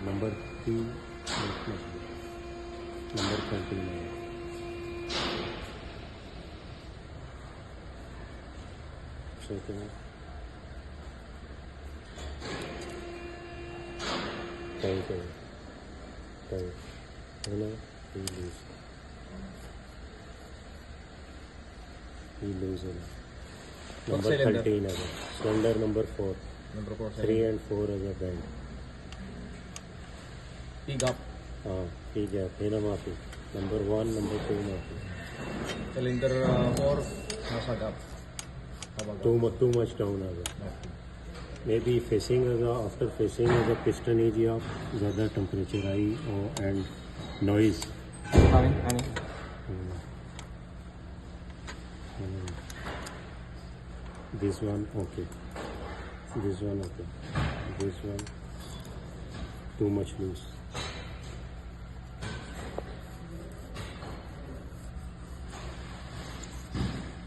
number 3 number 29 second tight he lose number 13 as a cylinder number 4 3 and 4 as a bend Pig up. ठीक है फिर माफी number 1 number 2 माफी Cylinder 4 nasa gap. too much down as a maybe facing as a after facing as a piston area ज़्यादा temperature I and noise this one okay this one too much loose